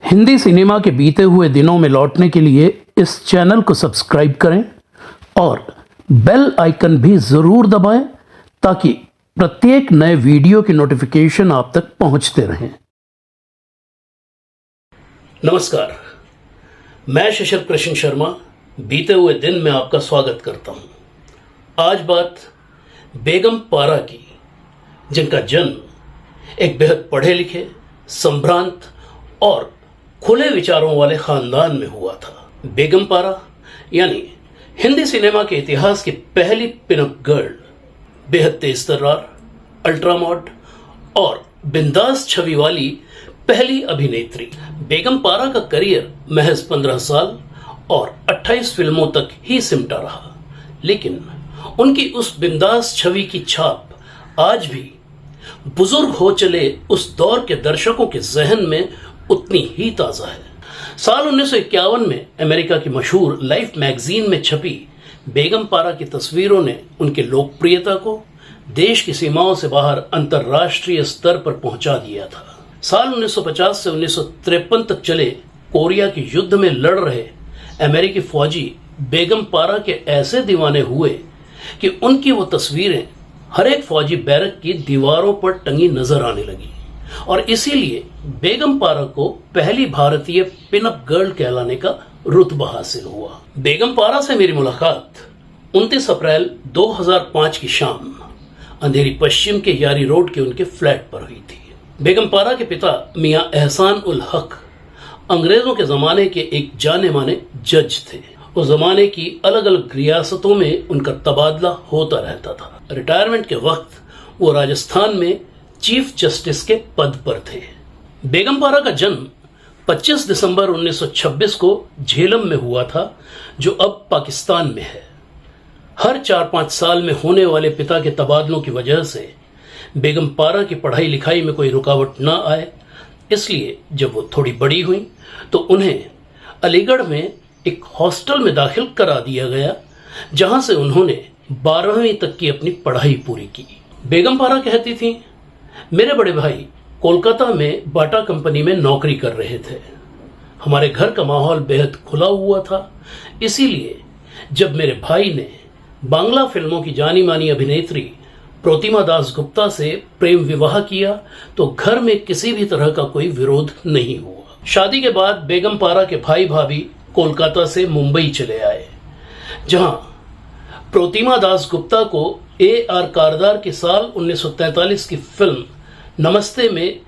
Hindi cinema के बीते हुए दिनों में लौटने के लिए इस चैनल को सब्सक्राइब करें और बेल आइकन भी ज़रूर दबाएं ताकि प्रत्येक नए वीडियो की नोटिफिकेशन आप तक पहुंचते रहें। नमस्कार, मैं शशर कृष्ण शर्मा बीते हुए दिन में आपका स्वागत करता हूं। आज बात बेगम पारा की, जिनका जन्म एक बेहद पढ़े लिखे, संभ्रांत और खुले विचारों वाले खानदान में हुआ था। बेगम पारा यानी हिंदी सिनेमा के इतिहास की पहली पिनअप गर्ल, बेहद तेज तर्रार, अल्ट्रामॉड और बिंदास छवि वाली पहली अभिनेत्री। बेगम पारा का करियर महज 15 साल और 28 फिल्मों तक ही सिमटा रहा, लेकिन उनकी उस बिंदास छवि की छाप आज भी बुजुर्ग हो चले उस दौर के दर्शकों के जहन में उतनी ही ताजा है। साल 1951 में अमेरिका की मशहूर लाइफ मैगजीन में छपी बेगम पारा की तस्वीरों ने उनकी लोकप्रियता को देश की सीमाओं से बाहर अंतर्राष्ट्रीय स्तर पर पहुंचा दिया था। साल 1950 से 1953 तक चले कोरिया के युद्ध में लड़ रहे अमेरिकी फौजी बेगम पारा के ऐसे दीवाने हुए कि उनकी वो तस्वीरें हर एक फौजी बैरक की दीवारों पर टंगी नजर आने लगी और इसीलिए बेगम पारा को पहली भारतीय पिनअप गर्ल कहलाने का रुतबा हासिल हुआ। बेगम पारा से मेरी मुलाकात 29 अप्रैल 2005 की शाम अंधेरी पश्चिम के यारी रोड के उनके फ्लैट पर हुई थी। बेगम पारा के पिता मियां एहसान उल हक अंग्रेजों के जमाने के एक जाने माने जज थे। उस जमाने की अलग अलग रियासतों में उनका तबादला होता रहता था। रिटायरमेंट के वक्त वो राजस्थान में चीफ जस्टिस के पद पर थे। बेगम पारा का जन्म 25 दिसंबर 1926 को झेलम में हुआ था, जो अब पाकिस्तान में है। हर 4-5 साल में होने वाले पिता के तबादलों की वजह से बेगम पारा की पढ़ाई लिखाई में कोई रुकावट न आए, इसलिए जब वो थोड़ी बड़ी हुई तो उन्हें अलीगढ़ में एक हॉस्टल में दाखिल करा दिया गया, जहां से उन्होंने 12वीं तक की अपनी पढ़ाई पूरी की। बेगम पारा कहती थी, मेरे बड़े भाई कोलकाता में बाटा कंपनी में नौकरी कर रहे थे। हमारे घर का माहौल बेहद खुला हुआ था, इसीलिए जब मेरे भाई ने बांग्ला फिल्मों की जानी मानी अभिनेत्री प्रोतिमा दास गुप्ता से प्रेम विवाह किया तो घर में किसी भी तरह का कोई विरोध नहीं हुआ। शादी के बाद बेगम पारा के भाई भाभी कोलकाता से मुंबई चले आए, जहां प्रोतिमा दास गुप्ता को AR कारदार की साल 1943 की फिल्म नमस्ते में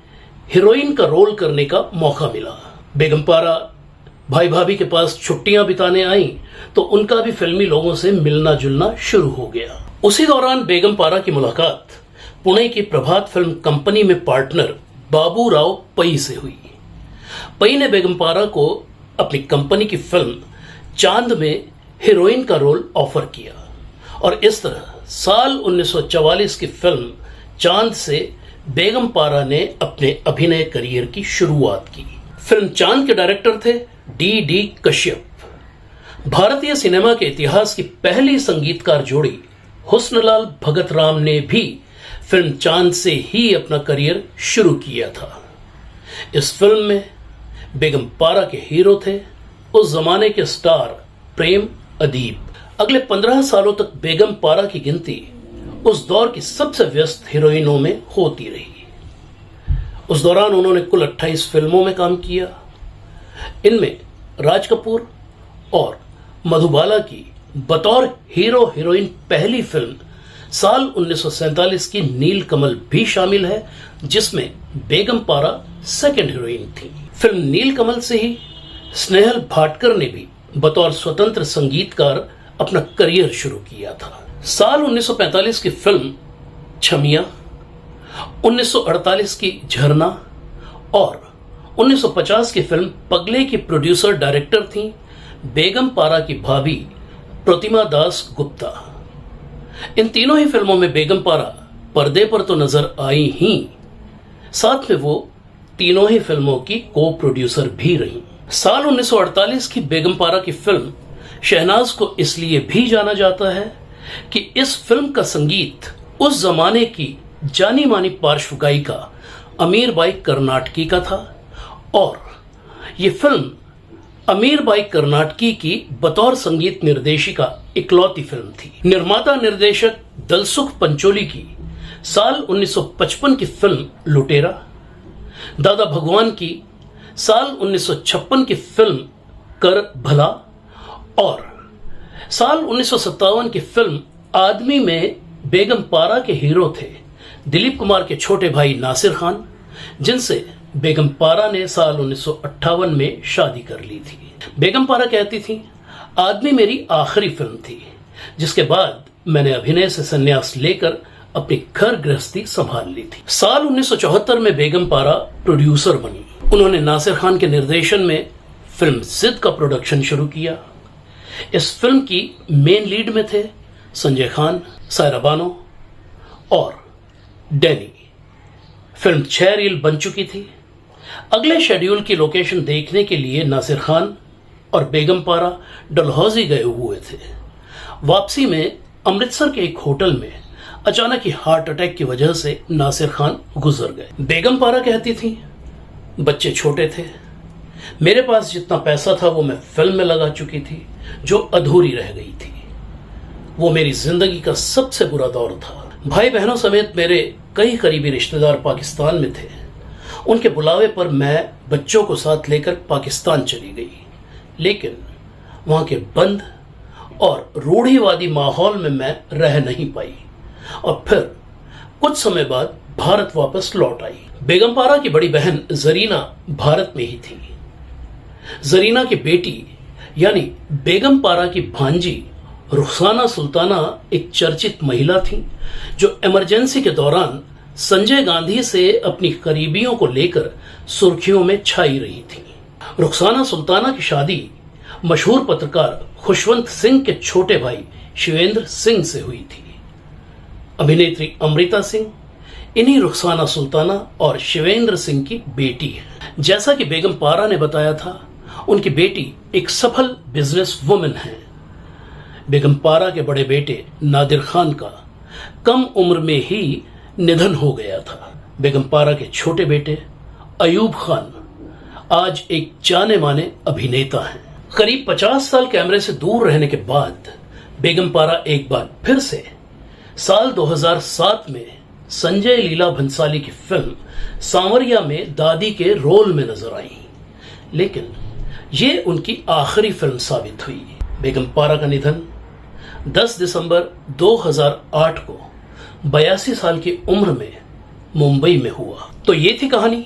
हीरोइन का रोल करने का मौका मिला। बेगम पारा भाई भाभी के पास छुट्टियां बिताने आई तो उनका भी फिल्मी लोगों से मिलना जुलना शुरू हो गया। उसी दौरान बेगम पारा की मुलाकात पुणे की प्रभात फिल्म कंपनी में पार्टनर बाबू राव पई से हुई। पई ने बेगम पारा को अपनी कंपनी की फिल्म चांद में हीरोइन का रोल ऑफर किया और इस तरह साल 1944 की फिल्म चांद से बेगम पारा ने अपने अभिनय करियर की शुरुआत की। फिल्म चांद के डायरेक्टर थे D.D. कश्यप। भारतीय सिनेमा के इतिहास की पहली संगीतकार जोड़ी हुस्नलाल भगत राम ने भी फिल्म चांद से ही अपना करियर शुरू किया था। इस फिल्म में बेगम पारा के हीरो थे उस जमाने के स्टार प्रेम अदीब। अगले 15 सालों तक बेगम पारा की गिनती उस दौर की सबसे व्यस्त हीरोइनों में होती रही। उस दौरान उन्होंने कुल 28 फिल्मों में काम किया। इनमें राज कपूर और मधुबाला की बतौर हीरो हीरोइन पहली फिल्म साल 1947 की नील कमल भी शामिल है, जिसमें बेगम पारा सेकंड हीरोइन थी। फिल्म नील कमल से ही स्नेहल भाटकर ने भी बतौर स्वतंत्र संगीतकार अपना करियर शुरू किया था। साल 1945 की फिल्म छमिया, 1948 की झरना और 1950 की फिल्म पगले की प्रोड्यूसर डायरेक्टर थी बेगम पारा की भाभी प्रोतिमा दास गुप्ता। इन तीनों ही फिल्मों में बेगम पारा पर्दे पर तो नजर आई ही, साथ में वो तीनों ही फिल्मों की को प्रोड्यूसर भी रही। साल 1948 की बेगम पारा की फिल्म शहनाज को इसलिए भी जाना जाता है कि इस फिल्म का संगीत उस जमाने की जानी मानी पार्श्व गायिका अमीर बाई कर्नाटकी का था और ये फिल्म अमीर बाई कर्नाटकी की बतौर संगीत निर्देशिका इकलौती फिल्म थी। निर्माता निर्देशक दलसुख पंचोली की साल 1955 की फिल्म लुटेरा, दादा भगवान की साल 1956 की फिल्म कर भला और साल 1957 की फिल्म आदमी में बेगम पारा के हीरो थे दिलीप कुमार के छोटे भाई नासिर खान, जिनसे बेगम पारा ने साल 1958 में शादी कर ली थी। बेगम पारा कहती थी, आदमी मेरी आखिरी फिल्म थी जिसके बाद मैंने अभिनय से संन्यास लेकर अपनी घर गृहस्थी संभाल ली थी। साल 1974 में बेगम पारा प्रोड्यूसर बनी। उन्होंने नासिर खान के निर्देशन में फिल्म जिद का प्रोडक्शन शुरू किया। इस फिल्म की मेन लीड में थे संजय खान, सायरा बानो और डैनी। फिल्म 6 रील बन चुकी थी। अगले शेड्यूल की लोकेशन देखने के लिए नासिर खान और बेगम पारा डलहौजी गए हुए थे। वापसी में अमृतसर के एक होटल में अचानक ही हार्ट अटैक की वजह से नासिर खान गुजर गए। बेगम पारा कहती थी, बच्चे छोटे थे, मेरे पास जितना पैसा था वो मैं फिल्म में लगा चुकी थी जो अधूरी रह गई थी। वो मेरी जिंदगी का सबसे बुरा दौर था। भाई बहनों समेत मेरे कई करीबी रिश्तेदार पाकिस्तान में थे। उनके बुलावे पर मैं बच्चों को साथ लेकर पाकिस्तान चली गई, लेकिन वहां के बंद और रूढ़िवादी माहौल में मैं रह नहीं पाई और फिर कुछ समय बाद भारत वापस लौट आई। बेगम पारा की बड़ी बहन जरीना भारत में ही थी। जरीना की बेटी यानी बेगम पारा की भांजी रुखसाना सुल्ताना एक चर्चित महिला थी जो इमरजेंसी के दौरान संजय गांधी से अपनी करीबियों को लेकर सुर्खियों में छाई रही थी। रुखसाना सुल्ताना की शादी मशहूर पत्रकार खुशवंत सिंह के छोटे भाई शिवेंद्र सिंह से हुई थी। अभिनेत्री अमृता सिंह इन्हीं रुखसाना सुल्ताना और शिवेंद्र सिंह की बेटी है। जैसा कि बेगम पारा ने बताया था, उनकी बेटी एक सफल बिजनेस वुमन है। बेगम पारा के बड़े बेटे नादिर खान का कम उम्र में ही निधन हो गया था। बेगम पारा के छोटे बेटे अयूब खान आज एक जाने माने अभिनेता हैं। करीब 50 साल कैमरे से दूर रहने के बाद बेगम पारा एक बार फिर से साल 2007 में संजय लीला भंसाली की फिल्म सांवरिया में दादी के रोल में नजर आई, लेकिन ये उनकी आखिरी फिल्म साबित हुई। बेगम पारा का निधन 10 दिसंबर 2008 को 82 साल की उम्र में मुंबई में हुआ। तो ये थी कहानी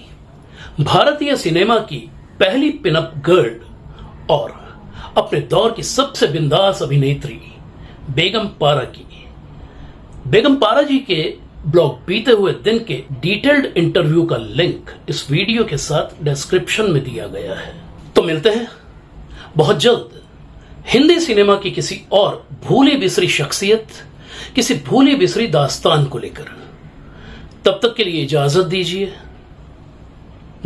भारतीय सिनेमा की पहली पिनअप गर्ल और अपने दौर की सबसे बिंदास अभिनेत्री बेगम पारा की। बेगम पारा जी के ब्लॉग बीते हुए दिन के डिटेल्ड इंटरव्यू का लिंक इस वीडियो के साथ डिस्क्रिप्शन में दिया गया है। तो मिलते हैं बहुत जल्द हिंदी सिनेमा की किसी और भूली बिसरी शख्सियत, किसी भूली बिसरी दास्तान को लेकर। तब तक के लिए इजाजत दीजिए।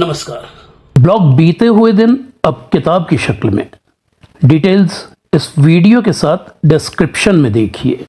नमस्कार। ब्लॉग बीते हुए दिन अब किताब की शक्ल में। डिटेल्स इस वीडियो के साथ डिस्क्रिप्शन में देखिए।